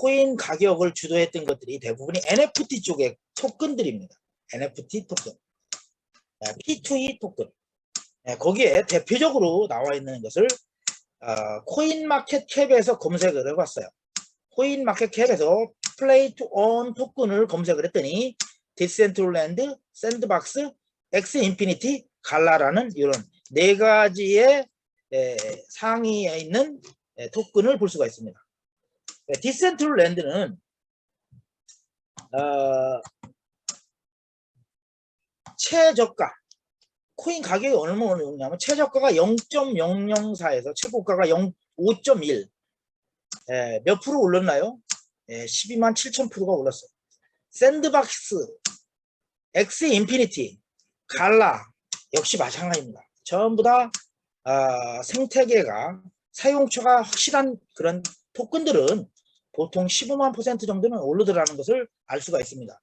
코인 가격을 주도했던 것들이 대부분이 NFT 쪽의 토큰들입니다. NFT 토큰, P2E 토큰. 거기에 대표적으로 나와 있는 것을 코인마켓캡에서 검색을 해봤어요. 코인마켓캡에서 플레이 투 온 토큰을 검색을 했더니 디센트럴랜드, 샌드박스, 엑스 인피니티, 갈라라는 이런 네 가지의 상위에 있는 토큰을 볼 수가 있습니다. 디센트럴랜드는 최저가 코인 가격이 얼마냐면 최저가가 0.004에서 최고가가 5.1 몇 프로 올랐나요? 12만 7천 프로가 올랐어요. 샌드박스, 엑스 인피니티, 갈라 역시 마찬가지입니다. 전부 다 생태계가 사용처가 확실한 그런 토큰들은 보통 15만 % 정도는 오르더라는 것을 알 수가 있습니다.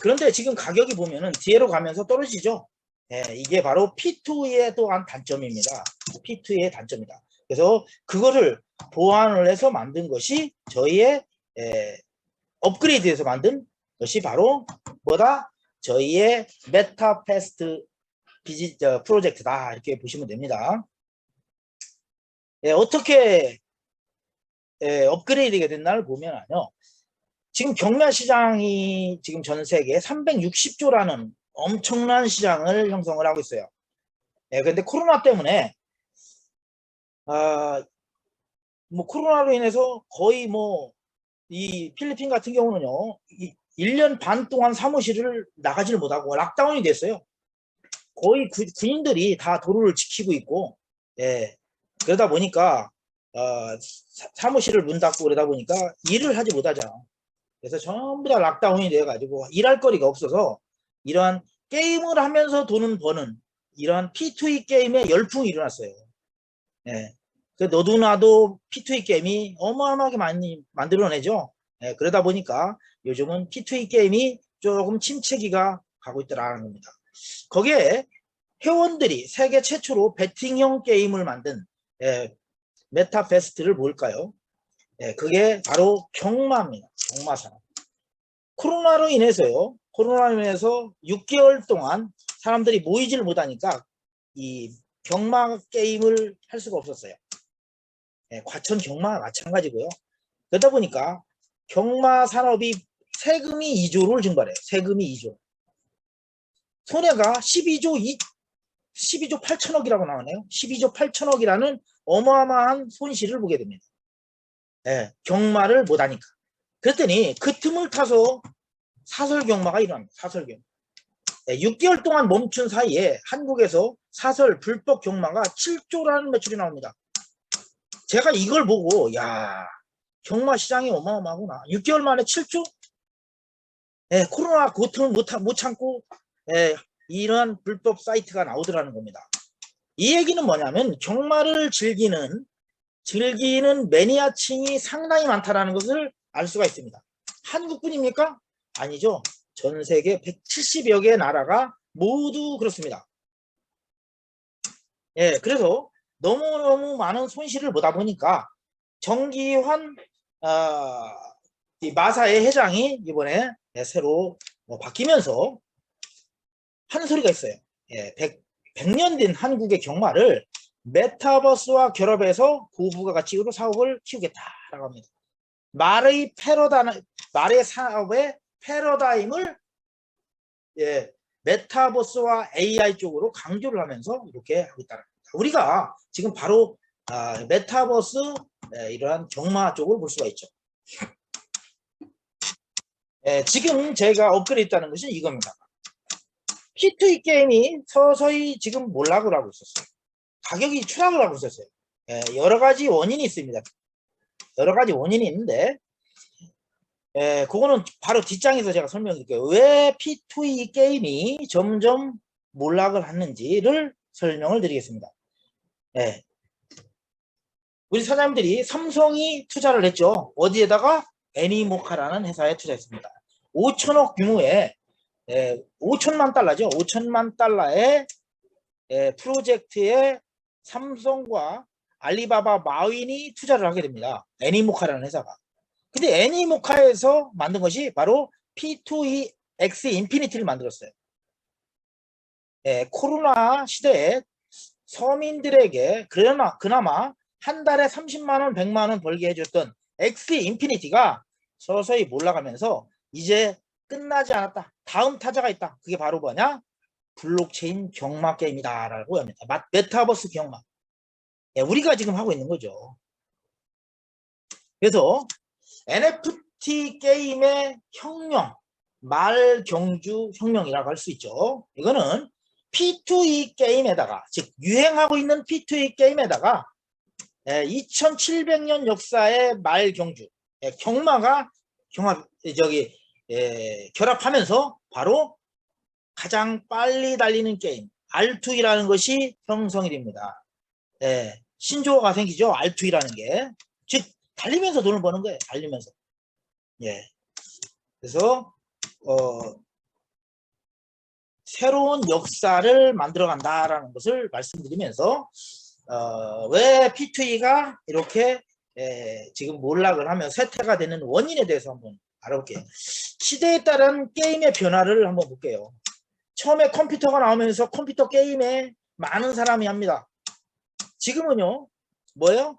그런데 지금 가격이 보면은 뒤로 가면서 떨어지죠. 이게 바로 P2의 또한 단점입니다. P2의 단점이다. 그래서 그거를 보완을 해서 만든 것이 저희의 업그레이드해서 만든 것이 바로 뭐다? 저희의 메타패스트 프로젝트다. 이렇게 보시면 됩니다. 어떻게 업그레이드가 됐나를 보면요. 지금 경매 시장이 지금 전 세계 360조라는 엄청난 시장을 형성을 하고 있어요. 그런데 코로나 때문에 뭐 코로나로 인해서 거의 뭐 이 필리핀 같은 경우는요 1년 반 동안 사무실을 나가지를 못하고 락다운이 됐어요. 거의 군인들이 다 도로를 지키고 있고 그러다 보니까 사무실을 문 닫고 그러다 보니까 일을 하지 못하잖아. 그래서 전부 다 락다운이 돼가지고 일할 거리가 없어서 이러한 게임을 하면서 돈을 버는 이러한 P2E 게임에 열풍이 일어났어요. 너도 나도 P2E 게임이 어마어마하게 많이 만들어내죠. 그러다 보니까 요즘은 P2E 게임이 조금 침체기가 가고 있더라는 겁니다. 거기에 회원들이 세계 최초로 배팅형 게임을 만든 메타베스트를 볼까요? 그게 바로 경마입니다. 경마산업. 코로나로 인해서요. 코로나로 인해서 6개월 동안 사람들이 모이지를 못하니까 이 경마 게임을 할 수가 없었어요. 과천 경마와 마찬가지고요. 그러다 보니까 경마 산업이 세금이 2조를 증발해요. 세금이 2조. 손해가 12조 8천억이라고 나오네요. 12조 8천억이라는 어마어마한 손실을 보게 됩니다. 경마를 못하니까. 그랬더니 그 틈을 타서 사설 경마가 일어납니다. 사설 경마. 6개월 동안 멈춘 사이에 한국에서 사설 불법 경마가 7조라는 매출이 나옵니다. 제가 이걸 보고 야 경마 시장이 어마어마하구나. 6개월 만에 7조? 코로나 고통을 못 참고 이러한 불법 사이트가 나오더라는 겁니다. 이 얘기는 뭐냐면 경마를 즐기는 매니아층이 상당히 많다는 것을 알 수가 있습니다. 한국뿐입니까? 아니죠. 전 세계 170여 개의 나라가 모두 그렇습니다. 그래서 너무너무 많은 손실을 보다 보니까 정기환 마사의 회장이 이번에 새로 바뀌면서 하는 소리가 있어요. 100년 된 한국의 경마를 메타버스와 결합해서 고부가 가치로 사업을 키우겠다라고 합니다. 말의 사업의 패러다임을 메타버스와 AI 쪽으로 강조를 하면서 이렇게 하고 있다는 겁니다. 우리가 지금 바로 메타버스 이러한 경마 쪽을 볼 수가 있죠. 지금 제가 업그레이드했다는 것은 이겁니다. P2E 게임이 서서히 지금 몰락을 하고 있었어요. 가격이 추락을 하고 있었어요. 여러 가지 원인이 있습니다. 여러 가지 원인이 있는데 그거는 바로 뒷장에서 제가 설명드릴게요. 왜 P2E 게임이 점점 몰락을 하는지를 설명을 드리겠습니다. 우리 사장님들이 삼성이 투자를 했죠. 어디에다가? 애니모카라는 회사에 투자했습니다. 5천억 규모의 5천만 달러죠. 5천만 달러의 프로젝트에 삼성과 알리바바 마윈이 투자를 하게 됩니다. 애니모카라는 회사가. 근데 애니모카에서 만든 것이 바로 P2E X 인피니티를 만들었어요. 예, 코로나 시대에 서민들에게 그나마 한 달에 30만 원, 100만 원 벌게 해줬던 X 인피니티가 서서히 몰라가면서 이제 끝나지 않았다. 다음 타자가 있다. 그게 바로 뭐냐? 블록체인 경마 게임이다라고 합니다. 메타버스 경마. 예, 우리가 지금 하고 있는 거죠. 그래서 NFT 게임의 혁명, 말경주 혁명이라고 할 수 있죠. 이거는 P2E 게임에다가, 즉 유행하고 있는 P2E 게임에다가 2700년 역사의 말경주, 경마가 결합하면서 바로 가장 빨리 달리는 게임 R2이라는 것이 형성이 됩니다. 신조어가 생기죠. R2이라는 게. 즉 달리면서 돈을 버는 거예요. 달리면서. 예. 그래서 새로운 역사를 만들어 간다라는 것을 말씀드리면서 왜 P2E가 이렇게 지금 몰락을 하며 쇠퇴가 되는 원인에 대해서 한번 알아볼게요. 시대에 따른 게임의 변화를 한번 볼게요. 처음에 컴퓨터가 나오면서 컴퓨터 게임에 많은 사람이 합니다. 지금은요, 뭐예요?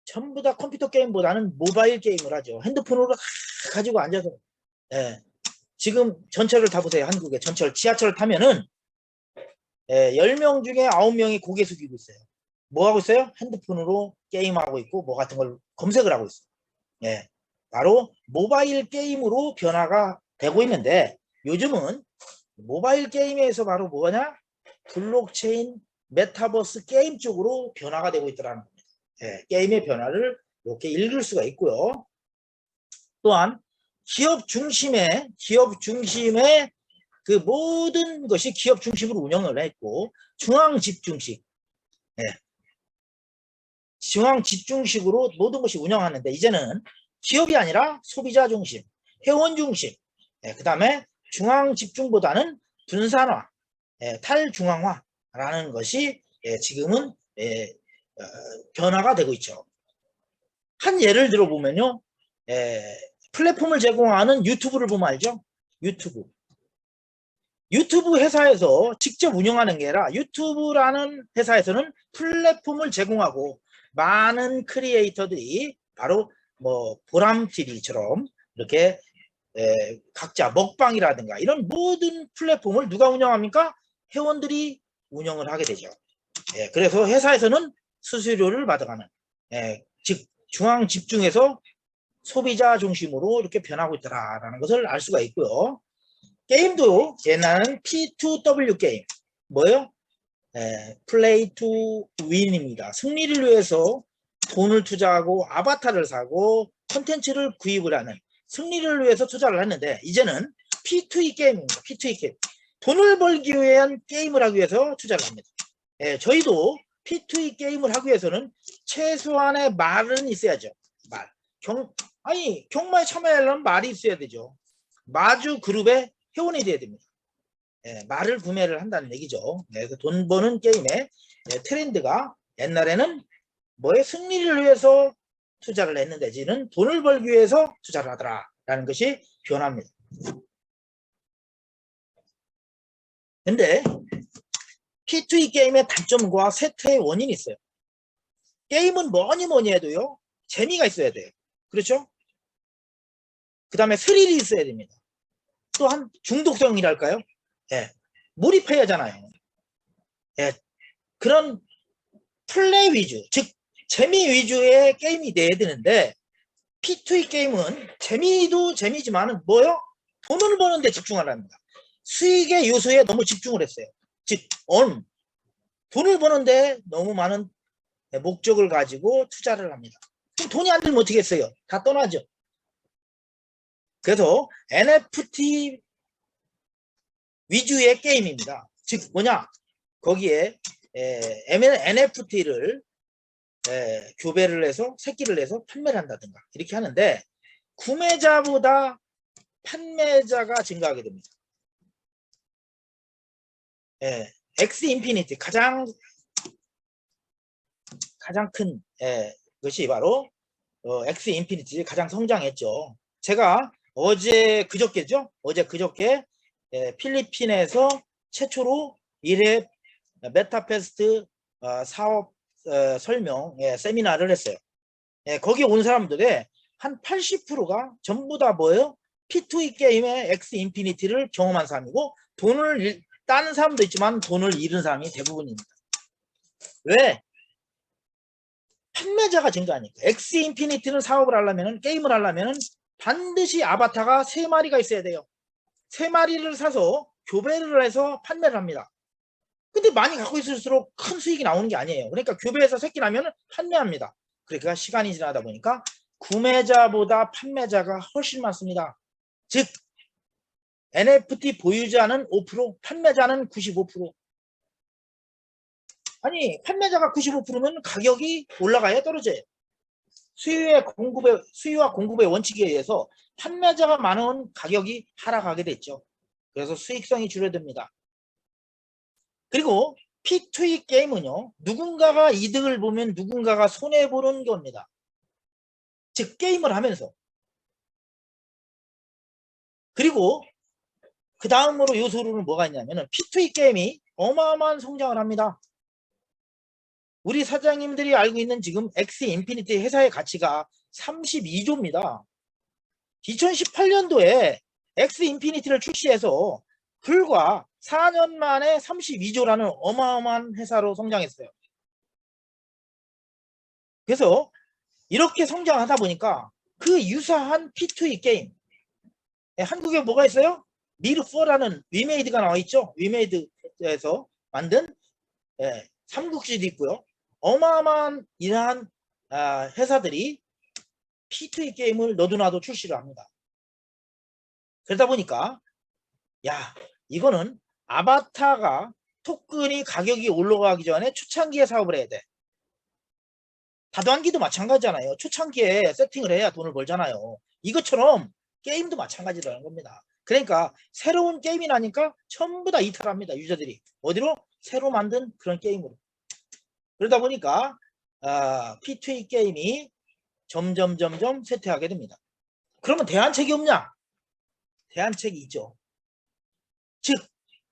전부 다 컴퓨터 게임보다는 모바일 게임을 하죠. 핸드폰으로 가지고 앉아서. 지금 전철을 타보세요. 한국에 전철, 지하철을 타면은 10명 중에 9명이 고개 숙이고 있어요. 뭐 하고 있어요? 핸드폰으로 게임하고 있고 뭐 같은 걸 검색을 하고 있어요. 바로 모바일 게임으로 변화가 되고 있는데 요즘은 모바일 게임에서 바로 뭐냐? 블록체인, 메타버스 게임 쪽으로 변화가 되고 있더라는 겁니다. 게임의 변화를 이렇게 읽을 수가 있고요. 또한 기업 중심의 그 모든 것이 기업 중심으로 운영을 했고 중앙 집중식, 중앙 집중식으로 모든 것이 운영하는데 이제는 기업이 아니라 소비자 중심, 회원 중심, 그 다음에 중앙 집중보다는 분산화, 탈중앙화라는 것이 지금은 변화가 되고 있죠. 한 예를 들어보면요. 플랫폼을 제공하는 유튜브를 보면 알죠? 유튜브 회사에서 직접 운영하는 게 아니라 유튜브라는 회사에서는 플랫폼을 제공하고 많은 크리에이터들이 바로 뭐 보람TV처럼 이렇게 각자 먹방이라든가 이런 모든 플랫폼을 누가 운영합니까? 회원들이 운영을 하게 되죠. 그래서 회사에서는 수수료를 받아가는 즉 중앙 집중해서 소비자 중심으로 이렇게 변하고 있다라는 것을 알 수가 있고요. 게임도 옛날에는 P2W 게임 뭐예요? 플레이 투 윈입니다. 승리를 위해서 돈을 투자하고 아바타를 사고 콘텐츠를 구입을 하는 승리를 위해서 투자를 했는데 이제는 P2E 게임입니다. P2E 게임. 돈을 벌기 위한 게임을 하기 위해서 투자를 합니다. 저희도 P2E 게임을 하기 위해서는 최소한의 말은 있어야죠. 말. 경마에 참여하려면 말이 있어야 되죠. 마주 그룹의 회원이 돼야 됩니다. 말을 구매를 한다는 얘기죠. 그래서 돈 버는 게임의 트렌드가 옛날에는 뭐의 승리를 위해서 투자를 했는데 지는 돈을 벌기 위해서 투자를 하더라라는 것이 변합니다. 근데 P2E 게임의 단점과 쇠퇴의 원인이 있어요. 게임은 뭐니 해도요. 재미가 있어야 돼요. 그렇죠? 그 다음에 스릴이 있어야 됩니다. 또한 중독성이랄까요? 몰입해야 하잖아요. 그런 플레이 위주, 즉 재미 위주의 게임이 돼야 되는데 P2E 게임은 재미도 재미지만 뭐요? 돈을 버는 데 집중을 합니다. 수익의 요소에 너무 집중을 했어요. 즉 돈을 버는데 너무 많은 목적을 가지고 투자를 합니다. 그럼 돈이 안 들면 어떻게 했어요? 다 떠나죠. 그래서 NFT 위주의 게임입니다. 즉 뭐냐? 거기에 NFT를 교배를 해서 새끼를 내서 판매를 한다든가 이렇게 하는데 구매자보다 판매자가 증가하게 됩니다. X 인피니티 가장 큰 것이 바로 X 인피니티 가장 성장했죠. 제가 그저께죠. 그저께 필리핀에서 최초로 1회 메타페스트 사업 설명 세미나를 했어요. 거기 온 사람들의 한 80%가 전부 다 뭐예요? P2E 게임의 X 인피니티를 경험한 사람이고 돈을 따는 사람도 있지만 돈을 잃은 사람이 대부분입니다. 왜? 판매자가 증가하니까. X 인피니티는 사업을 하려면 게임을 하려면 반드시 아바타가 3마리가 있어야 돼요. 3마리를 사서 교배를 해서 판매를 합니다. 근데 많이 갖고 있을수록 큰 수익이 나오는 게 아니에요. 그러니까 교배해서 새끼 나면 판매합니다. 그러니까 시간이 지나다 보니까 구매자보다 판매자가 훨씬 많습니다. 즉 NFT 보유자는 5%, 판매자는 95%. 아니 판매자가 95%면 가격이 올라가야 떨어져요. 수요와 공급의 원칙에 의해서 판매자가 많은 가격이 하락하게 됐죠. 그래서 수익성이 줄어듭니다. 그리고 P2E 게임은요, 누군가가 이득을 보면 누군가가 손해보는 겁니다. 즉 게임을 하면서. 그리고 그 다음으로 요소로는 뭐가 있냐면 P2E 게임이 어마어마한 성장을 합니다. 우리 사장님들이 알고 있는 지금 X 인피니티 회사의 가치가 32조입니다. 2018년도에 X 인피니티를 출시해서 불과 4년 만에 32조라는 어마어마한 회사로 성장했어요. 그래서 이렇게 성장하다 보니까 그 유사한 P2E 게임, 한국에 뭐가 있어요? 미르4라는 위메이드가 나와 있죠. 위메이드에서 만든 삼국지도 있고요. 어마어마한 이러한 회사들이 P2E 게임을 너도나도 출시를 합니다. 그러다 보니까 야, 이거는 아바타가 토큰이 가격이 올라가기 전에 초창기에 사업을 해야 돼. 다단기도 마찬가지잖아요. 초창기에 세팅을 해야 돈을 벌잖아요. 이것처럼 게임도 마찬가지라는 겁니다. 그러니까 새로운 게임이 나니까 전부 다 이탈합니다. 유저들이. 어디로? 새로 만든 그런 게임으로. 그러다 보니까 P2E 게임이 점점 쇠퇴하게 됩니다. 그러면 대안책이 없냐? 대안책이 있죠. 즉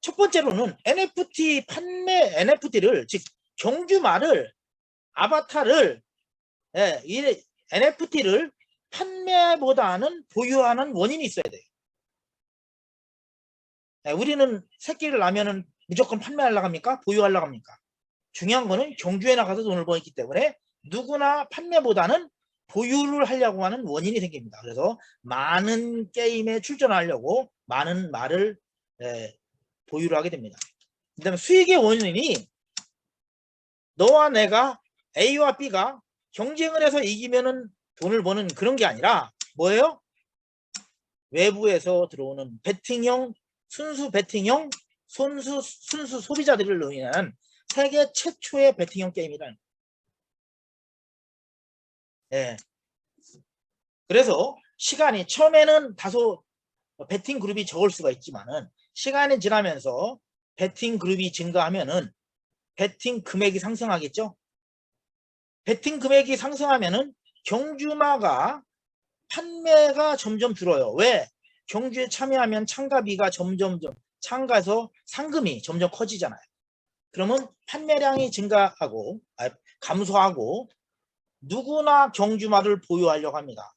첫 번째로는 NFT 판매, NFT를 즉 경주마를 아바타를 이 NFT를 판매보다는 보유하는 원인이 있어야 돼요. 우리는 새끼를 낳으면 무조건 판매하려고 합니까? 보유하려고 합니까? 중요한 거는 경주에 나가서 돈을 벌기 때문에 누구나 판매보다는 보유를 하려고 하는 원인이 생깁니다. 그래서 많은 게임에 출전하려고 많은 말을 보유를 하게 됩니다. 그 다음에 수익의 원인이 너와 내가 A와 B가 경쟁을 해서 이기면은 돈을 버는 그런 게 아니라 뭐예요? 외부에서 들어오는 베팅형, 순수 베팅형, 순수 소비자들을 의한 세계 최초의 베팅형 게임이란. 그래서 시간이 처음에는 다소 베팅 그룹이 적을 수가 있지만은 시간이 지나면서 베팅 그룹이 증가하면은 베팅 금액이 상승하겠죠. 베팅 금액이 상승하면은 경주마가 판매가 점점 줄어요. 왜? 경주에 참여하면 참가비가 점점 참가해서 상금이 점점 커지잖아요. 그러면 판매량이 증가하고 감소하고 누구나 경주마를 보유하려고 합니다.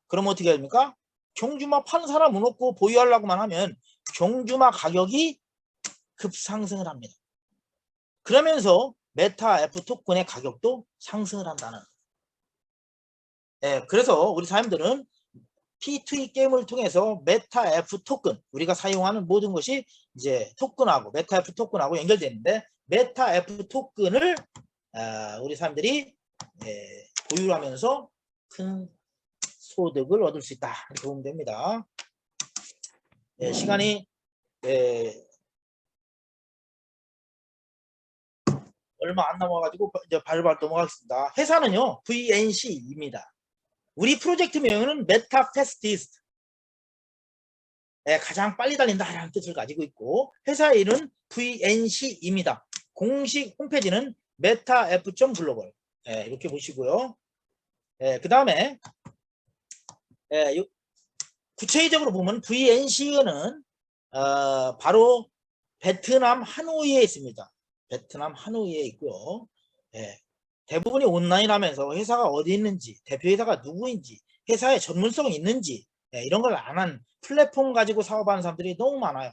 그럼 어떻게 됩니까? 경주마 파는 사람은 없고 보유하려고만 하면 경주마 가격이 급상승을 합니다. 그러면서 메타 F 토큰의 가격도 상승을 한다는. 그래서 우리 사람들은 P2E 게임을 통해서 메타 F 토큰, 우리가 사용하는 모든 것이 이제 토큰하고 메타 F 토큰하고 연결되는데 메타 F 토큰을 우리 사람들이 보유하면서 큰 소득을 얻을 수 있다. 이렇게 보면 됩니다. 시간이 얼마 안 남아가지고 이제 바로바로 넘어가겠습니다. 회사는요 VNC입니다. 우리 프로젝트 명은 메타페스티스트, 가장 빨리 달린다라는 뜻을 가지고 있고 회사 이름은 VNC입니다. 공식 홈페이지는 metaF.global 이렇게 보시고요. 그 다음에 구체적으로 보면 VNC는 바로 베트남 하노이에 있습니다. 베트남 하노이에 있고요. 대부분이 온라인 하면서 회사가 어디 있는지, 대표회사가 누구인지, 회사에 전문성이 있는지 이런 걸 안 한 플랫폼 가지고 사업하는 사람들이 너무 많아요.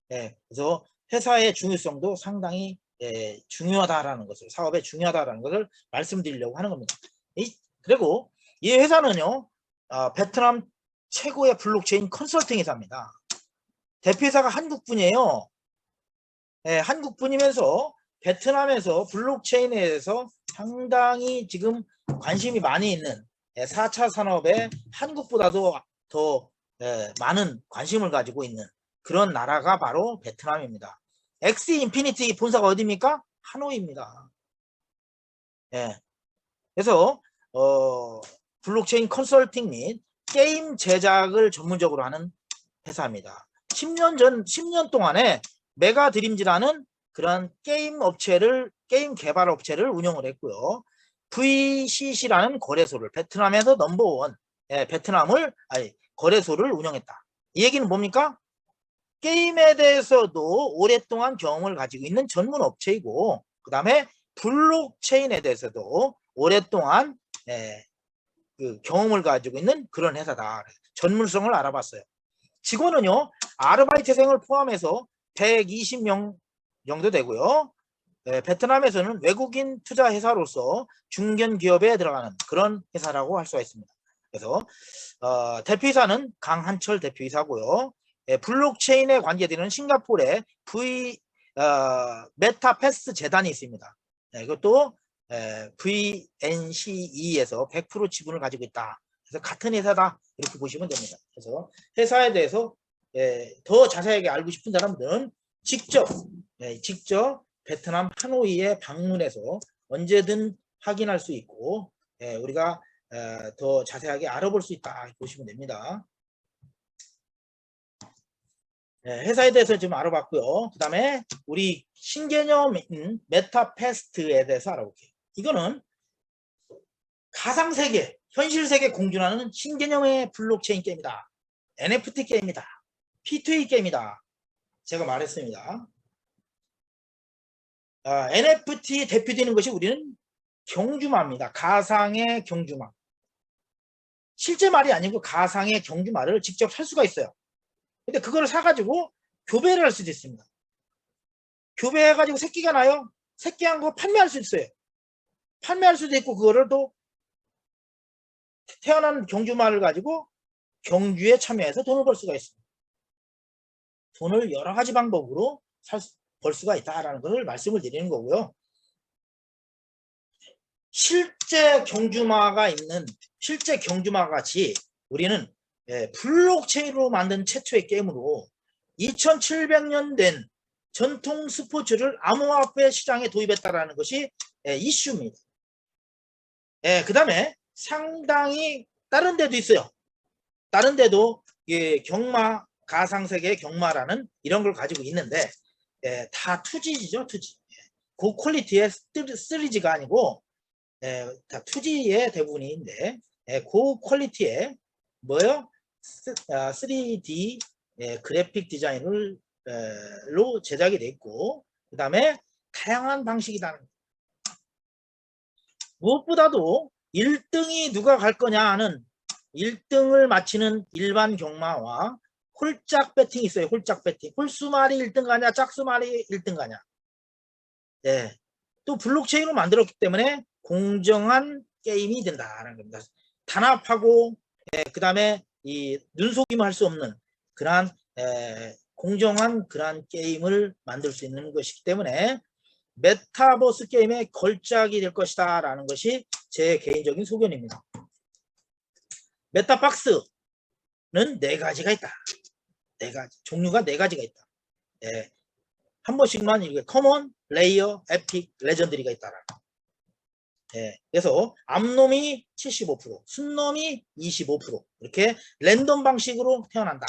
그래서 회사의 중요성도 상당히 중요하다라는 것을, 사업에 중요하다라는 것을 말씀드리려고 하는 겁니다. 그리고 이 회사는요, 베트남 최고의 블록체인 컨설팅 회사입니다. 대표회사가 한국분이에요. 한국분이면서 베트남에서 블록체인에 대해서 상당히 지금 관심이 많이 있는 4차 산업에 한국보다도 더 많은 관심을 가지고 있는 그런 나라가 바로 베트남입니다. 엑스 인피니티 본사가 어디입니까? 하노이입니다. 그래서 블록체인 컨설팅 및 게임 제작을 전문적으로 하는 회사입니다. 10년 동안에 메가드림즈라는 그런 게임 개발 업체를 운영을 했고요. VCC라는 거래소를, 베트남에서 넘버원 거래소를 운영했다. 이 얘기는 뭡니까? 게임에 대해서도 오랫동안 경험을 가지고 있는 전문 업체이고, 그 다음에 블록체인에 대해서도 오랫동안 그 경험을 가지고 있는 그런 회사다. 전문성을 알아봤어요. 직원은요, 아르바이트생을 포함해서 120명 정도 되고요. 베트남에서는 외국인 투자 회사로서 중견 기업에 들어가는 그런 회사라고 할 수가 있습니다. 그래서 대표이사는 강한철 대표이사고요. 블록체인에 관계되는 싱가포르의 메타패스 재단이 있습니다. 이것도 VNCE에서 100% 지분을 가지고 있다. 그래서 같은 회사다 이렇게 보시면 됩니다. 그래서 회사에 대해서 더 자세하게 알고 싶은 사람들은 직접 베트남 하노이에 방문해서 언제든 확인할 수 있고 우리가 더 자세하게 알아볼 수 있다 이렇게 보시면 됩니다. 회사에 대해서 좀 알아봤고요. 그 다음에 우리 신개념인 메타패스트에 대해서 알아볼게요. 이거는 가상세계, 현실세계 공존하는 신개념의 블록체인 게임이다. NFT 게임이다. P2E 게임이다. 제가 말했습니다. NFT 대표되는 것이 우리는 경주마입니다. 가상의 경주마. 실제 말이 아니고 가상의 경주마를 직접 살 수가 있어요. 근데 그거를 사가지고 교배를 할 수도 있습니다. 교배해가지고 새끼가 나요. 새끼한 거 판매할 수 있어요. 판매할 수도 있고 그거를 또 태어난 경주마를 가지고 경주에 참여해서 돈을 벌 수가 있습니다. 돈을 여러 가지 방법으로 벌 수가 있다라는 것을 말씀을 드리는 거고요. 실제 경주마 같이 우리는 블록체인으로 만든 최초의 게임으로 2700년 된 전통 스포츠를 암호화폐 시장에 도입했다라는 것이 이슈입니다. 그 다음에 상당히 다른 데도 있어요. 다른 데도 경마, 가상세계 경마라는 이런 걸 가지고 있는데 다 투지죠, 투지. 고퀄리티의 3G가 아니고 다 투지의 대부분인데 고퀄리티의 뭐요? 3D 그래픽 디자인으로 제작이 돼 있고 그 다음에 다양한 방식이다. 무엇보다도 1등이 누가 갈 거냐 하는 1등을 맞히는 일반 경마와 홀짝 배팅이 있어요. 홀짝 배팅. 홀수말이 1등 가냐 짝수말이 1등 가냐. 또 블록체인으로 만들었기 때문에 공정한 게임이 된다는 겁니다. 단합하고 그 다음에 이 눈속임을 할 수 없는 그러한 공정한 그러한 게임을 만들 수 있는 것이기 때문에 메타버스 게임의 걸작이 될 것이다 라는 것이 제 개인적인 소견입니다. 메타박스는 4가지가 있다. 4가지. 종류가 4가지가 있다. 한 번씩만 이렇게 커먼, 레이어, 에픽, 레전드리가 있다. 그래서 앞놈이 75%, 순놈이 25% 이렇게 랜덤 방식으로 태어난다.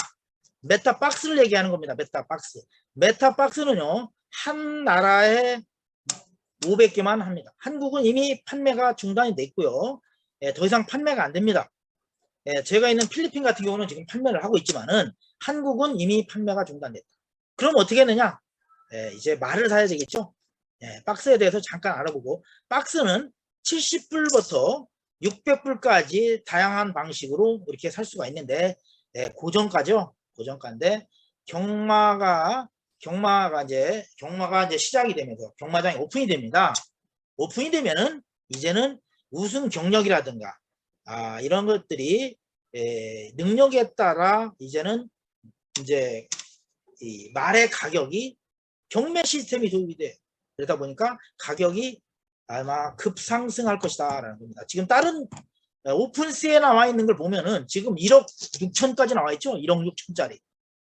메타박스를 얘기하는 겁니다. 메타박스. 메타박스는요. 한 나라에 500개만 합니다. 한국은 이미 판매가 중단이 됐고요. 더 이상 판매가 안 됩니다. 제가 있는 필리핀 같은 경우는 지금 판매를 하고 있지만은 한국은 이미 판매가 중단됐다. 그럼 어떻게 했느냐? 이제 말을 사야 되겠죠. 박스에 대해서 잠깐 알아보고, 박스는 70불부터 600불까지 다양한 방식으로 이렇게 살 수가 있는데, 고정가죠. 고정가인데 경마가 이제 시작이 되면서 경마장이 오픈이 됩니다. 오픈이 되면은 이제는 우승 경력이라든가 이런 것들이 능력에 따라 이제는 이제 이 말의 가격이 경매 시스템이 도입이 돼. 그러다 보니까 가격이 아마 급상승할 것이다 라는 겁니다. 지금 다른 오픈스에 나와 있는 걸 보면은 지금 1억 6천까지 나와 있죠. 1억 6천짜리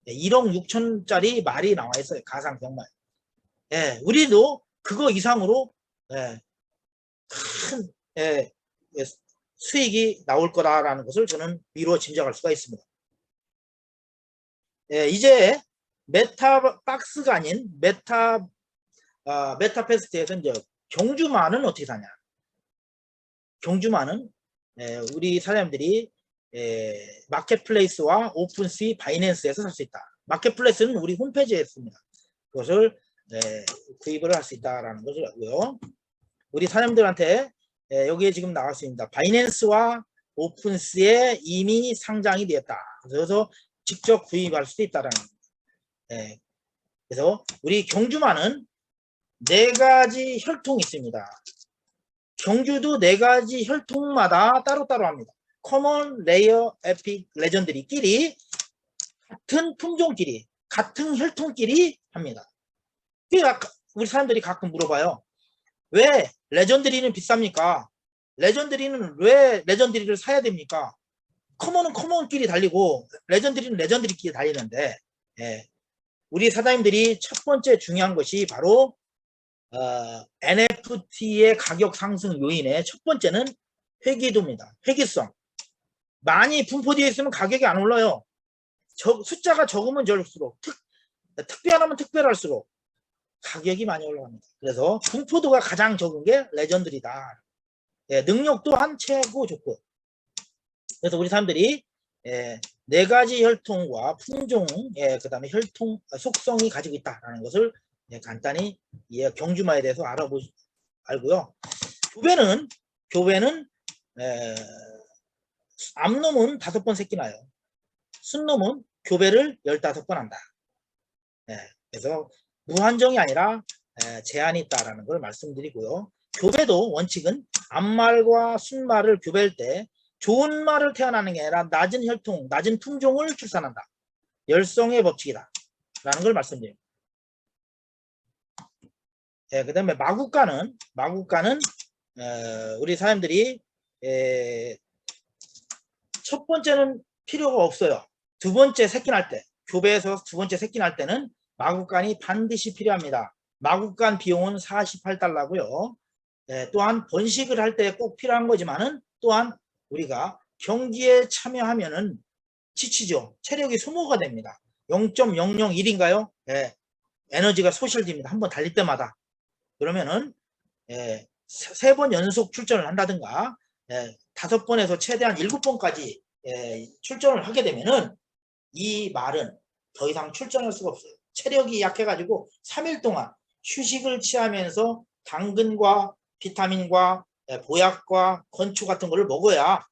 1억 6천짜리 말이 나와 있어요. 가상 경마. 우리도 그거 이상으로 큰 수익이 나올 거다라는 것을 저는 미루어 짐작할 수가 있습니다. 이제 메타박스가 아닌 메타페스트에서 이제 경주만은 어떻게 사냐? 경주만은 우리 사람들이 마켓플레이스와 오픈시, 바이낸스에서 살 수 있다. 마켓플레이스는 우리 홈페이지에 있습니다. 그것을 구입을 할 수 있다라는 것을 알고요. 우리 사람들한테 여기에 지금 나와 있습니다. 바이낸스와 오픈시에 이미 상장이 되었다. 그래서 직접 구입할 수도 있다라는 겁니다. 그래서 우리 경주만은 4가지 혈통이 있습니다. 경주도 4가지 혈통마다 따로따로 합니다. 커먼, 레이어, 에픽, 레전드리끼리 같은 품종끼리, 같은 혈통끼리 합니다. 우리 사람들이 가끔 물어봐요. 왜 레전드리는 비쌉니까? 레전드리는 왜 레전드리를 사야 됩니까? 커먼은 커먼끼리 달리고 레전드리는 레전드리끼리 달리는데 우리 사장님들이 첫 번째 중요한 것이 바로 NFT의 가격 상승 요인의 첫 번째는 회귀도입니다. 회귀성. 많이 분포되어 있으면 가격이 안 올라요. 숫자가 적으면 적을수록 특별하면 특별할수록 가격이 많이 올라갑니다. 그래서 분포도가 가장 적은 게 레전드리다. 능력 또한 최고 좋고. 그래서 우리 사람들이 4가지 혈통과 품종, 그 다음에 혈통 속성이 가지고 있다는 것을 간단히 경주마에 대해서 알고요. 교배는 암놈은 5번 새끼 나요. 순놈은 교배를 15번 한다. 그래서 무한정이 아니라 제한이 있다라는 걸 말씀드리고요. 교배도 원칙은 암말과 순말을 교배할 때 좋은 말을 태어나는 게 아니라 낮은 혈통, 낮은 품종을 출산한다. 열성의 법칙이다. 라는 걸 말씀드립니다. 그 다음에 마구가는 우리 사람들이 첫 번째는 필요가 없어요. 두 번째 새끼 날 때, 교배에서 두 번째 새끼 날 때는 마구간이 반드시 필요합니다. 마구간 비용은 48달러고요. 또한 번식을 할 때 꼭 필요한 거지만은 또한 우리가 경기에 참여하면은 지치죠. 체력이 소모가 됩니다. 0.001인가요? 에너지가 소실됩니다. 한번 달릴 때마다. 그러면은 3번 연속 출전을 한다든가 5번에서 최대한 7번까지 출전을 하게 되면은 이 말은 더 이상 출전할 수가 없어요. 체력이 약해가지고 3일 동안 휴식을 취하면서 당근과 비타민과 보약과 건초 같은 거를 먹어야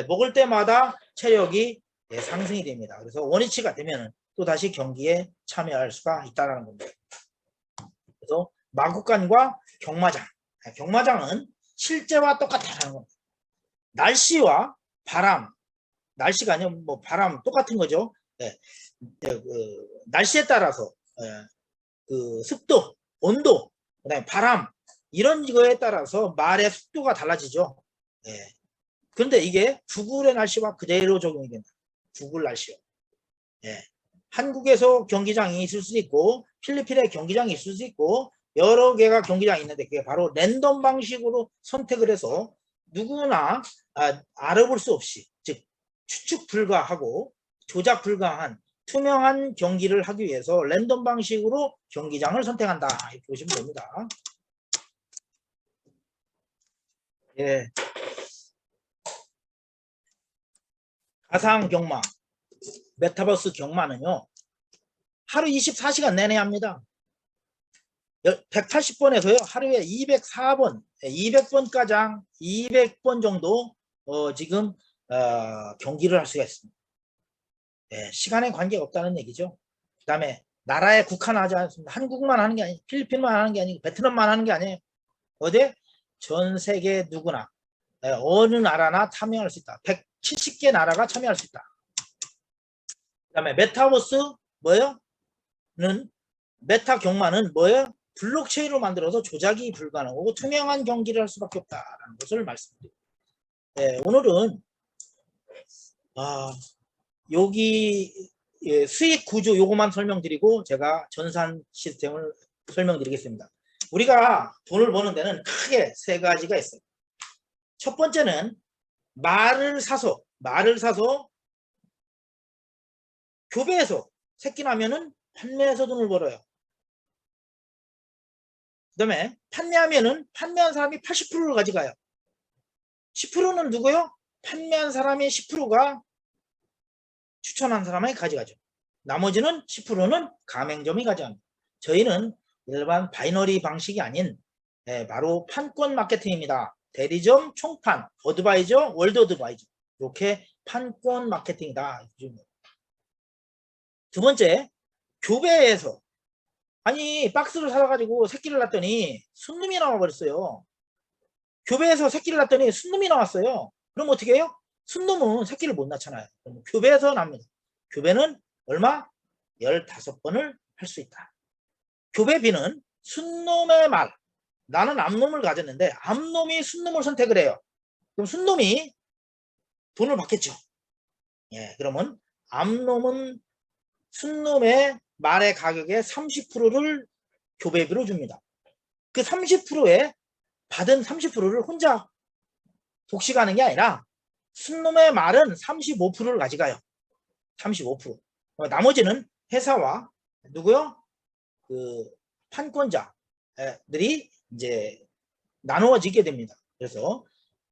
먹을 때마다 체력이 상승이 됩니다. 그래서 원위치가 되면 또 다시 경기에 참여할 수가 있다는 겁니다. 그래서 마구간과 경마장, 경마장은 실제와 똑같다는 겁니다. 날씨와 바람, 날씨가 아니면 뭐 바람 똑같은 거죠. 날씨에 따라서 그 습도, 온도, 그다음에 바람 이런 거에 따라서 말의 속도가 달라지죠. 그런데 이게 구글의 날씨와 그대로 적용이 된다. 구글 날씨요. 한국에서 경기장이 있을 수 있고 필리핀에 경기장이 있을 수 있고 여러 개가 경기장이 있는데 그게 바로 랜덤 방식으로 선택을 해서 누구나 알아볼 수 없이 즉 추측 불가하고 조작 불가한 투명한 경기를 하기 위해서 랜덤 방식으로 경기장을 선택한다. 이렇게 보시면 됩니다. 가상 경마, 메타버스 경마는요. 하루 24시간 내내 합니다. 180번에서요. 하루에 204번, 200번 가장 200번 정도 지금 경기를 할 수가 있습니다. 시간에 관계가 없다는 얘기죠. 그 다음에 나라에 국한하지 않습니다. 한국만 하는 게 아니에요. 필리핀만 하는 게 아니고 베트남만 하는 게 아니에요. 어디? 전 세계 누구나 어느 나라나 참여할 수 있다. 170개 나라가 참여할 수 있다. 그 다음에 메타버스 뭐예요? 메타 경마는 뭐예요? 블록체인으로 만들어서 조작이 불가능하고 투명한 경기를 할 수밖에 없다라는 것을 말씀드립니다. 오늘은 여기 수익 구조 요거만 설명드리고 제가 전산 시스템을 설명드리겠습니다. 우리가 돈을 버는 데는 크게 세 가지가 있어요. 첫 번째는 말을 사서 교배해서 새끼 나면은 판매해서 돈을 벌어요. 그 다음에 판매하면은 판매한 사람이 80%를 가져가요. 10%는 누구요? 판매한 사람이 10%가 추천한 사람이 가져가죠. 나머지는 10%는 가맹점이 가져갑니다. 저희는 일반 바이너리 방식이 아닌 바로 판권 마케팅입니다. 대리점, 총판, 어드바이저, 월드 어드바이저 이렇게 판권 마케팅이다. 두 번째, 교배에서 아니 박스를 사가지고 새끼를 낳았더니 순놈이 나와버렸어요. 교배에서 새끼를 낳았더니 순놈이 나왔어요. 그럼 어떻게 해요? 순놈은 새끼를 못 낳잖아요. 그럼 교배에서 납니다. 교배는 얼마? 15번을 할 수 있다. 교배비는 순놈의 말. 나는 암놈을 가졌는데 암놈이 순놈을 선택을 해요. 그럼 순놈이 돈을 받겠죠. 그러면 암놈은 순놈의 말의 가격의 30%를 교배비로 줍니다. 그 30%에 받은 30%를 혼자 독식하는 게 아니라 순놈의 말은 35%를 가져가요. 35%. 나머지는 회사와 누구요? 그 판권자들이 이제 나누어지게 됩니다. 그래서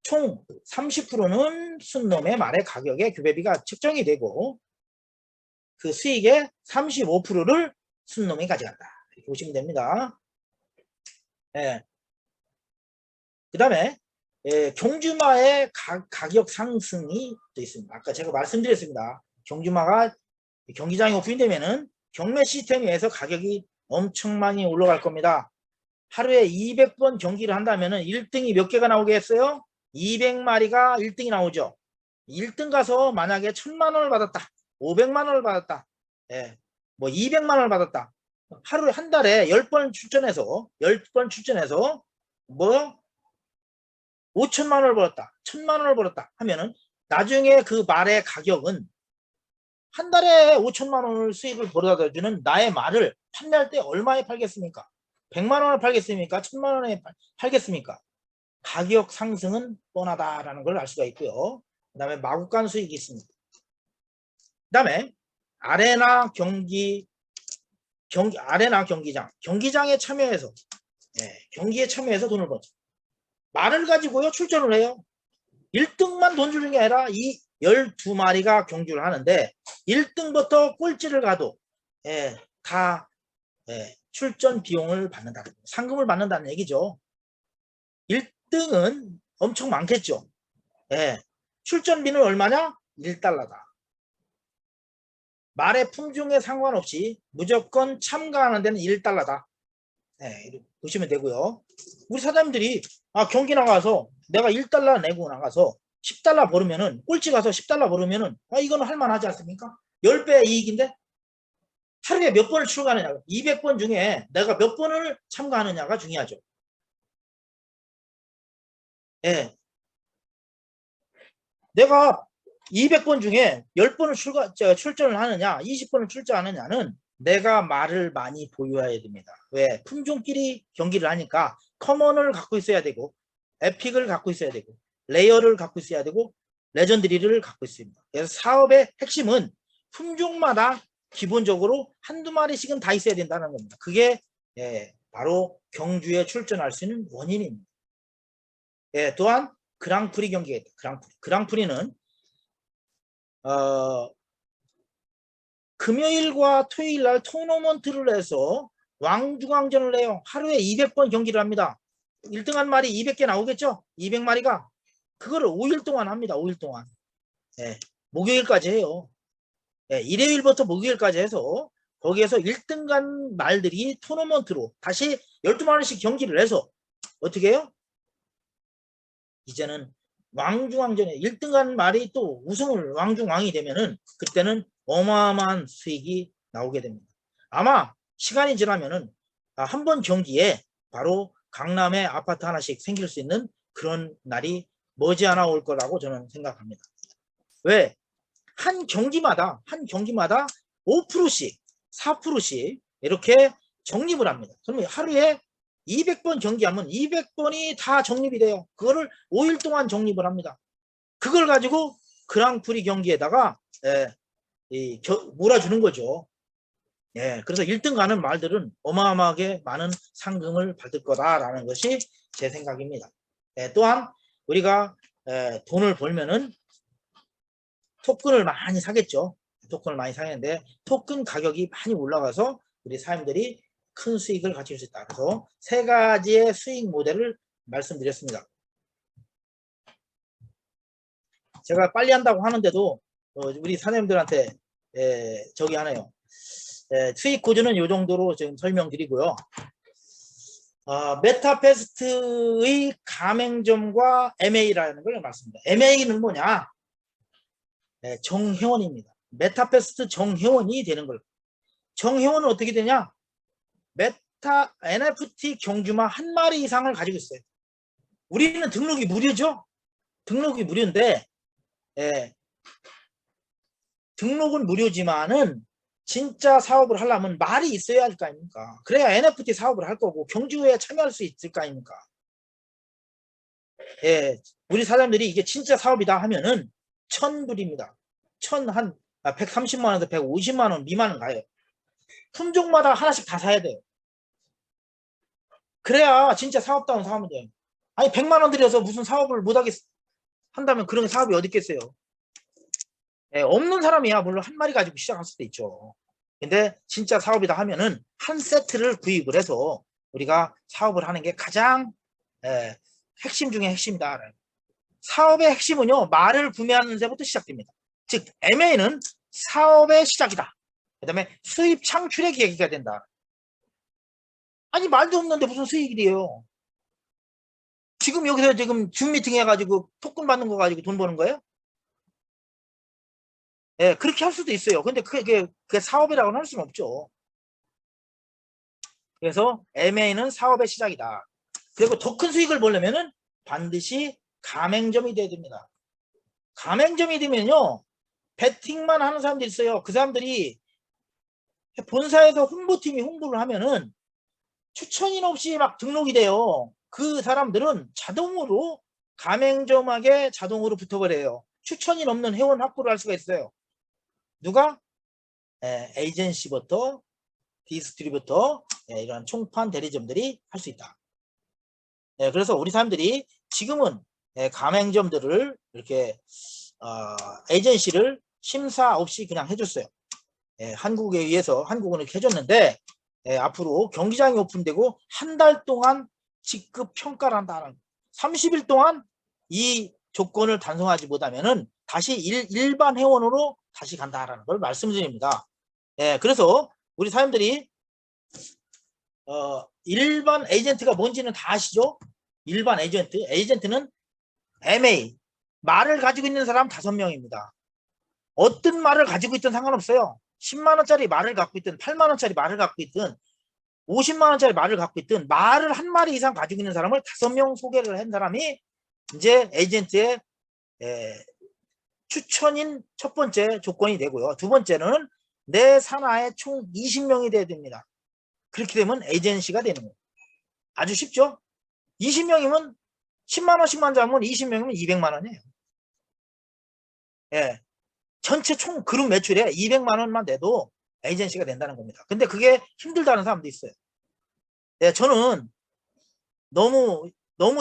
총 30%는 순놈의 말의 가격의 교배비가 책정이 되고 그 수익의 35%를 순놈이 가져간다. 이렇게 보시면 됩니다. 그 다음에 경주마의 가격 상승이 또 있습니다. 아까 제가 말씀드렸습니다. 경주마가 경기장이 오픈되면은 경매 시스템에 의해서 가격이 엄청 많이 올라갈 겁니다. 하루에 200번 경기를 한다면은 1등이 몇 개가 나오겠어요? 200마리가 1등이 나오죠. 1등 가서 만약에 1000만 원을 받았다. 500만 원을 받았다. 뭐 200만 원을 받았다. 하루에 한 달에 10번 출전해서 뭐 5천만 원을 벌었다. 1000만 원을 벌었다 하면은 나중에 그 말의 가격은 한 달에 5천만 원을 수익을 벌어다 주는 나의 말을 판매할 때 얼마에 팔겠습니까? 100만 원을 팔겠습니까? 1000만 원에 팔겠습니까? 가격 상승은 뻔하다라는 걸 알 수가 있고요. 그 다음에 마구간 수익이 있습니다. 그 다음에 아레나 경기장에 참여해서 경기에 참여해서 돈을 벌죠. 말을 가지고요 출전을 해요. 1등만 돈 주는 게 아니라 이 12마리가 경주를 하는데 1등부터 꼴찌를 가도 다 출전 비용을 받는다. 상금을 받는다는 얘기죠. 1등은 엄청 많겠죠. 출전비는 얼마냐? 1달러다. 말의 품종에 상관없이 무조건 참가하는 데는 1달러다. 보시면 되고요. 우리 사장님들이 경기 나가서 내가 1달러 내고 나가서 10달러 벌으면은 꼴찌 가서 10달러 벌으면은 이거는 할만하지 않습니까? 10배 이익인데 하루에 몇 번을 출가하느냐 200번 중에 내가 몇 번을 참가하느냐가 중요하죠. 내가 200번 중에 10번을 출전을 하느냐 20번을 출전하느냐는 내가 말을 많이 보유해야 됩니다. 왜? 품종끼리 경기를 하니까 커먼을 갖고 있어야 되고 에픽을 갖고 있어야 되고 레이어를 갖고 있어야 되고 레전드리를 갖고 있습니다. 그래서 사업의 핵심은 품종마다 기본적으로 한두 마리씩은 다 있어야 된다는 겁니다. 그게 바로 경주에 출전할 수 있는 원인입니다. 또한 그랑프리 경기가 있다. 그랑프리는 금요일과 토요일 날 토너먼트를 해서 왕중왕전을 해요. 하루에 200번 경기를 합니다. 1등한 말이 200개 나오겠죠? 200마리가. 그거를 5일 동안 합니다. 5일 동안. 예, 목요일까지 해요. 예, 일요일부터 목요일까지 해서 거기에서 1등간 말들이 토너먼트로 다시 12마리씩 경기를 해서 어떻게 해요? 이제는 왕중왕전에 1등간 말이 또 우승을 왕중왕이 되면은 그때는 어마어마한 수익이 나오게 됩니다. 아마 시간이 지나면은 한 번 경기에 바로 강남에 아파트 하나씩 생길 수 있는 그런 날이 머지않아 올 거라고 저는 생각합니다. 왜? 한 경기마다 5%씩 4%씩 이렇게 적립을 합니다. 그러면 하루에 200번 경기하면 200번이 다 적립이 돼요. 그거를 5일 동안 적립을 합니다. 그걸 가지고 그랑프리 경기에다가 몰아주는 거죠. 예, 그래서 1등 가는 말들은 어마어마하게 많은 상금을 받을 거다라는 것이 제 생각입니다. 또한 우리가 돈을 벌면은 토큰을 많이 사겠죠. 토큰을 많이 사겠는데 토큰 가격이 많이 올라가서 우리 사람들이 큰 수익을 가질 수 있다. 그래서 세 가지의 수익 모델을 말씀드렸습니다. 제가 빨리 한다고 하는데도 우리 사장님들한테 저기 하네요. 수익 구조는 이 정도로 지금 설명드리고요. 메타페스트의 가맹점과 MA라는 걸 말씀드립니다. MA는 뭐냐? 정회원입니다. 메타페스트 정회원이 되는 걸. 정회원은 어떻게 되냐? 메타 NFT 경주마 한 마리 이상을 가지고 있어요. 우리는 등록이 무료죠? 등록이 무료인데 등록은 무료지만은 진짜 사업을 하려면 말이 있어야 할 거 아닙니까? 그래야 NFT 사업을 할 거고 경주에 참여할 수 있을 거 아닙니까? 우리 사람들이 이게 진짜 사업이다 하면은 1,000불입니다. 130만 원에서 150만 원 미만은 가요. 품종마다 하나씩 다 사야 돼요. 그래야 진짜 사업다운 사업이 돼요. 아니 100만 원 들여서 무슨 사업을 못하겠 한다면 그런 사업이 어디 있겠어요? 없는 사람이야 물론 한 마리 가지고 시작할 수도 있죠. 근데 진짜 사업이다 하면은 한 세트를 구입을 해서 우리가 사업을 하는 게 가장 핵심 중에 핵심이다. 사업의 핵심은요, 말을 구매하는 데부터 시작됩니다. 즉 MA는 사업의 시작이다. 그 다음에 수입 창출의 계기가 된다. 아니 말도 없는데 무슨 수익이래요? 지금 여기서 지금 줌 미팅 해가지고 토큰 받는 거 가지고 돈 버는 거예요? 그렇게 할 수도 있어요. 근데 그게 사업이라고는 할 수는 없죠. 그래서 MA는 사업의 시작이다. 그리고 더 큰 수익을 보려면은 반드시 가맹점이 돼야 됩니다. 가맹점이 되면요, 배팅만 하는 사람들이 있어요. 그 사람들이 본사에서 홍보팀이 홍보를 하면은 추천인 없이 막 등록이 돼요. 그 사람들은 자동으로 가맹점하게 자동으로 붙어버려요. 추천인 없는 회원 확보를 할 수가 있어요. 누가? 에이전시부터 디스트리뷰터 이런 총판 대리점들이 할 수 있다. 그래서 우리 사람들이 지금은 가맹점들을 이렇게 에이전시를 심사 없이 그냥 해줬어요. 한국에 의해서 한국은 이렇게 해줬는데 앞으로 경기장이 오픈되고 한 달 동안 직급 평가를 한다는 30일 동안 이 조건을 단속하지 못하면은 다시 일반 회원으로 다시 간다라는 걸 말씀드립니다. 그래서 우리 사람들이 일반 에이전트가 뭔지는 다 아시죠? 일반 에이전트는 MA 말을 가지고 있는 사람 5명입니다. 어떤 말을 가지고 있든 상관없어요. 10만원짜리 말을 갖고 있든 8만원짜리 말을 갖고 있든 50만원짜리 말을 갖고 있든 말을 한 마리 이상 가지고 있는 사람을 5명 소개를 한 사람이 이제 에이전트의 추천인 첫 번째 조건이 되고요. 두 번째는 내 산하에 총 20명이 돼야 됩니다. 그렇게 되면 에이전시가 되는 거예요. 아주 쉽죠? 20명이면 10만원씩만 잡으면 20명이면 200만원이에요. 전체 총 그룹 매출에 200만원만 내도 에이전시가 된다는 겁니다. 근데 그게 힘들다는 사람도 있어요. 저는 너무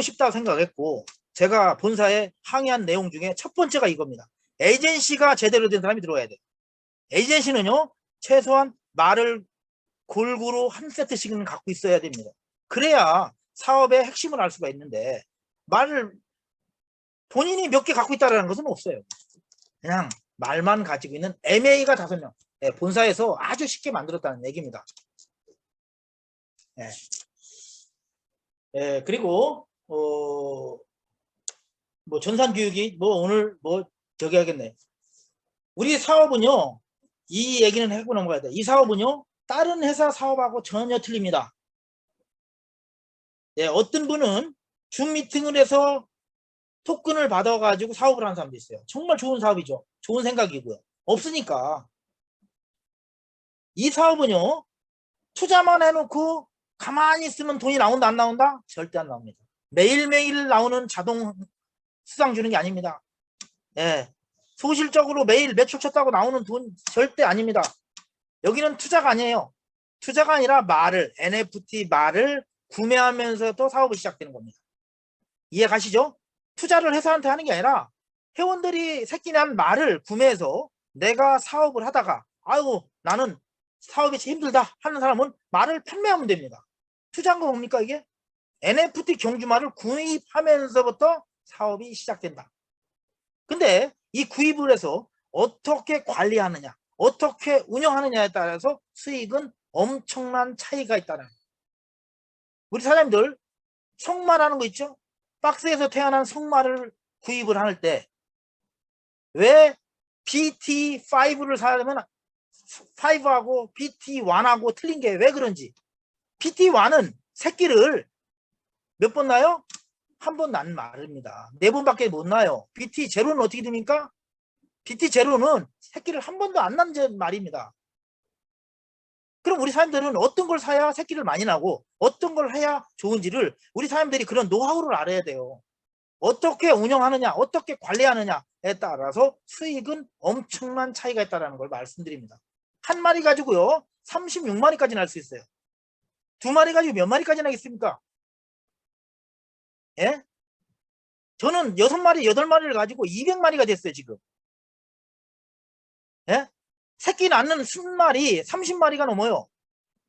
쉽다고 생각했고 제가 본사에 항의한 내용 중에 첫 번째가 이겁니다. 에이전시가 제대로 된 사람이 들어와야 돼. 에이전시는요, 최소한 말을 골고루 한 세트씩은 갖고 있어야 됩니다. 그래야 사업의 핵심을 알 수가 있는데, 말을 본인이 몇 개 갖고 있다는 것은 없어요. 그냥 말만 가지고 있는 MA가 5명. 본사에서 아주 쉽게 만들었다는 얘기입니다. 그리고 뭐 전산교육이 뭐 오늘 뭐 저기 하겠네. 우리 사업은요, 이 얘기는 하고 넘어가야 돼. 이 사업은요, 다른 회사 사업하고 전혀 틀립니다. 어떤 분은 줌 미팅을 해서 토큰을 받아가지고 사업을 하는 사람도 있어요. 정말 좋은 사업이죠. 좋은 생각이고요. 없으니까. 이 사업은요, 투자만 해놓고 가만히 있으면 돈이 나온다 안 나온다? 절대 안 나옵니다. 매일매일 나오는 자동 수당 주는 게 아닙니다. 소실적으로 매일 매출 쳤다고 나오는 돈 절대 아닙니다. 여기는 투자가 아니에요. 투자가 아니라 말을, NFT 말을 구매하면서도 사업이 시작되는 겁니다. 이해 가시죠? 투자를 회사한테 하는 게 아니라 회원들이 새끼난 말을 구매해서 내가 사업을 하다가 아이고 나는 사업이 힘들다 하는 사람은 말을 판매하면 됩니다. 투자한 거 뭡니까 이게? NFT 경주말을 구입하면서부터 사업이 시작된다. 근데 이 구입을 해서 어떻게 관리하느냐, 어떻게 운영하느냐에 따라서 수익은 엄청난 차이가 있다는 거예요. 우리 사장님들 성말하는 거 있죠? 박스에서 태어난 성말을 구입을 할 때 왜 BT5를 사려면 5하고 BT1하고 틀린 게 왜 그런지. BT1은 새끼를 몇 번 낳아요? 한 번 낳는 말입니다. 4번밖에 못 낳아요. BT0는 어떻게 됩니까? BT0는 새끼를 한 번도 안 낳는 말입니다. 그럼 우리 사람들은 어떤 걸 사야 새끼를 많이 나고 어떤 걸 해야 좋은지를 우리 사람들이 그런 노하우를 알아야 돼요. 어떻게 운영하느냐, 어떻게 관리하느냐에 따라서 수익은 엄청난 차이가 있다는 걸 말씀드립니다. 한 마리 가지고요 36마리까지 날 수 있어요. 2마리 가지고 몇 마리까지 나겠습니까? 예? 저는 6마리, 8마리를 가지고 200마리가 됐어요 지금. 예? 새끼 낳는 10마리, 30마리가 넘어요.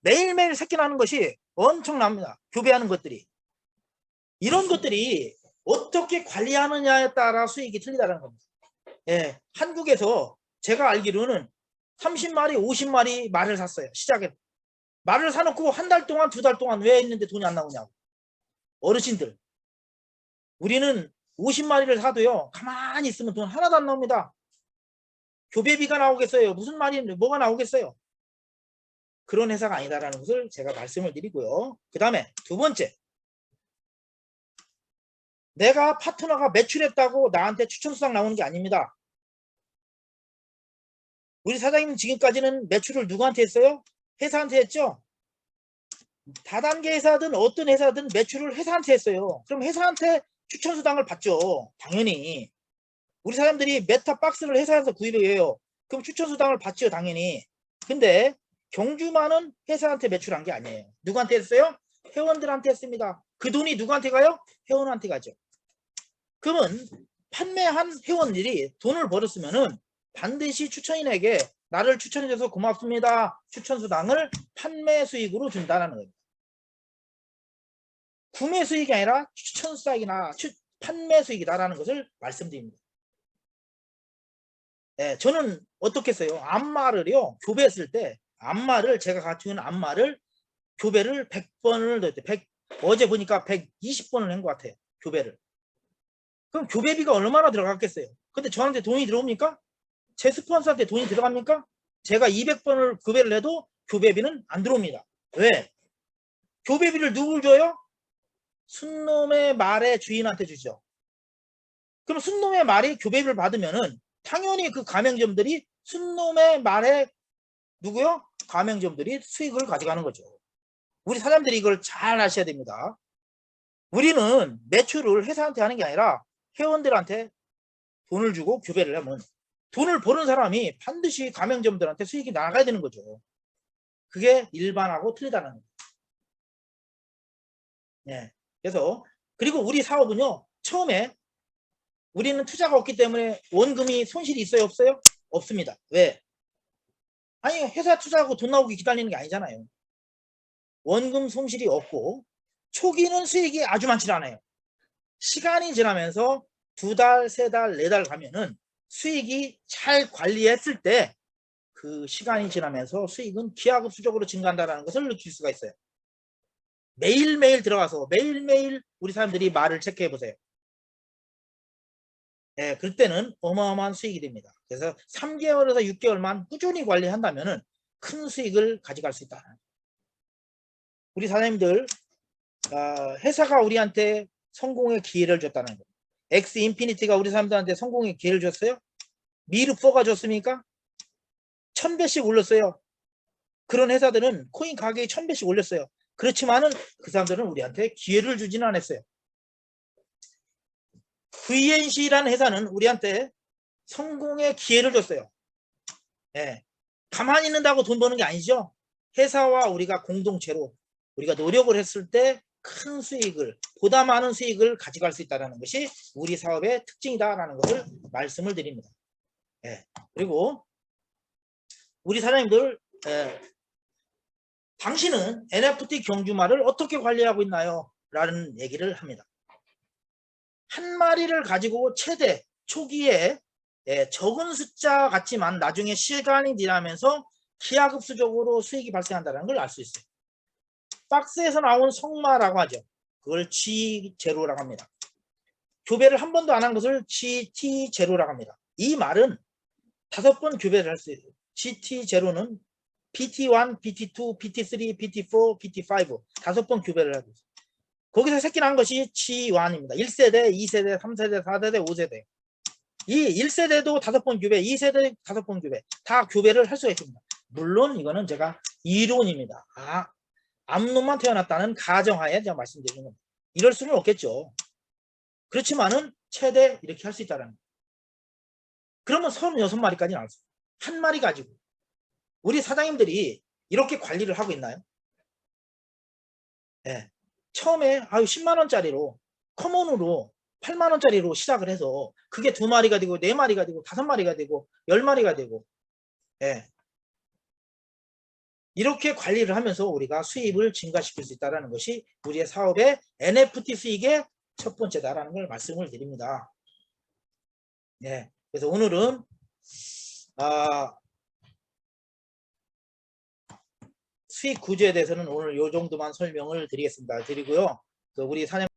매일매일 새끼 낳는 것이 엄청납니다. 교배하는 것들이. 이런 것들이 어떻게 관리하느냐에 따라 수익이 틀리다는 겁니다. 한국에서 제가 알기로는 30마리, 50마리 말을 샀어요. 시작에. 말을 사놓고 한 달 동안, 2달 동안 왜 있는데 돈이 안 나오냐고. 어르신들. 우리는 50마리를 사도요. 가만히 있으면 돈 하나도 안 나옵니다. 교배비가 나오겠어요. 무슨 말이 뭐가 나오겠어요. 그런 회사가 아니다라는 것을 제가 말씀을 드리고요. 그 다음에 2번째. 내가 파트너가 매출했다고 나한테 추천수당 나오는 게 아닙니다. 우리 사장님 지금까지는 매출을 누구한테 했어요? 회사한테 했죠? 다단계 회사든 어떤 회사든 매출을 회사한테 했어요. 그럼 회사한테 추천수당을 받죠. 당연히. 우리 사람들이 메타박스를 회사에서 구입을 해요. 그럼 추천수당을 받죠. 당연히. 근데 경주만은 회사한테 매출한 게 아니에요. 누구한테 했어요? 회원들한테 했습니다. 그 돈이 누구한테 가요? 회원한테 가죠. 그러면 판매한 회원들이 돈을 벌었으면은 반드시 추천인에게 나를 추천해줘서 고맙습니다. 추천수당을 판매 수익으로 준다는 거예요. 구매 수익이 아니라 추천수당이나 판매 수익이다라는 것을 말씀드립니다. 저는 어떻게 했어요? 안마를요, 교배했을 때, 안마를, 제가 가지고 있는 안마를 교배를 100번을 넣었대요. 어제 보니까 120번을 한 것 같아요. 교배를. 그럼 교배비가 얼마나 들어갔겠어요? 근데 저한테 돈이 들어옵니까? 제 스폰서한테 돈이 들어갑니까? 제가 200번을 교배를 해도 교배비는 안 들어옵니다. 왜? 교배비를 누굴 줘요? 순놈의 말의 주인한테 주죠. 그럼 순놈의 말이 교배비를 받으면은 당연히 그 가맹점들이 순놈의 말에 누구요? 가맹점들이 수익을 가져가는 거죠. 우리 사람들이 이걸 잘 아셔야 됩니다. 우리는 매출을 회사한테 하는 게 아니라 회원들한테 돈을 주고 교배를 하면 돈을 버는 사람이 반드시 가맹점들한테 수익이 나가야 되는 거죠. 그게 일반하고 틀리다는 거예요. 그래서 그리고 우리 사업은요, 처음에 우리는 투자가 없기 때문에 원금이 손실이 있어요, 없어요? 없습니다. 왜? 아니, 회사 투자하고 돈 나오기 기다리는 게 아니잖아요. 원금 손실이 없고 초기는 수익이 아주 많지 않아요. 시간이 지나면서 2달, 3달, 4달 가면은 수익이 잘 관리했을 때 그 시간이 지나면서 수익은 기하급수적으로 증가한다는 것을 느낄 수가 있어요. 매일매일 들어가서 매일매일 우리 사람들이 말을 체크해 보세요. 예, 그럴 때는 어마어마한 수익이 됩니다. 그래서 3개월에서 6개월만 꾸준히 관리한다면은 큰 수익을 가져갈 수 있다. 우리 사장님들, 회사가 우리한테 성공의 기회를 줬다는 거. 엑스 인피니티가 우리 사람들한테 성공의 기회를 줬어요? 미르4가 줬습니까? 1000배씩 올렸어요. 그런 회사들은 코인 가격이 1000배씩 올렸어요. 그렇지만은 그 사람들은 우리한테 기회를 주지는 않았어요. VNC라는 회사는 우리한테 성공의 기회를 줬어요. 예. 가만히 있는다고 돈 버는 게 아니죠. 회사와 우리가 공동체로 우리가 노력을 했을 때 큰 수익을, 보다 많은 수익을 가져갈 수 있다는 것이 우리 사업의 특징이다라는 것을 말씀을 드립니다. 예. 그리고 우리 사장님들, 당신은 NFT 경주마를 어떻게 관리하고 있나요? 라는 얘기를 합니다. 한 마리를 가지고 최대 초기에 적은 숫자 같지만 나중에 시간이 지나면서 기하급수적으로 수익이 발생한다는 걸 알 수 있어요. 박스에서 나온 성마라고 하죠. 그걸 G0라고 합니다. 교배를 한 번도 안 한 것을 GT0라고 합니다. 이 말은 5번 교배를 할 수 있어요. GT0는 PT1, PT2, PT3, PT4, PT5 5번 교배를 하고 있어요. 거기서 새끼 난 것이 G1입니다. 1세대, 2세대, 3세대, 4세대, 5세대. 이 1세대도 5번 교배, 2세대 5번 교배 다 교배를 할 수가 있습니다. 물론 이거는 제가 이론입니다. 암놈만 태어났다는 가정하에 제가 말씀드리는 겁니다. 이럴 수는 없겠죠. 그렇지만은 최대 이렇게 할 수 있다는 거예요. 그러면 36마리까지 나왔어요. 한 마리 가지고. 우리 사장님들이 이렇게 관리를 하고 있나요? 네. 처음에 10만원짜리로 커먼으로 8만원짜리로 시작을 해서 그게 2마리가 되고 4마리가 되고 5마리가 되고 10마리가 되고 이렇게 관리를 하면서 우리가 수입을 증가시킬 수 있다는 것이 우리의 사업의 NFT 수익의 첫 번째다라는 걸 말씀을 드립니다. 네, 그래서 오늘은 수익 구조에 대해서는 오늘 이 정도만 설명을 드리겠습니다. 드리고요. 우리 사장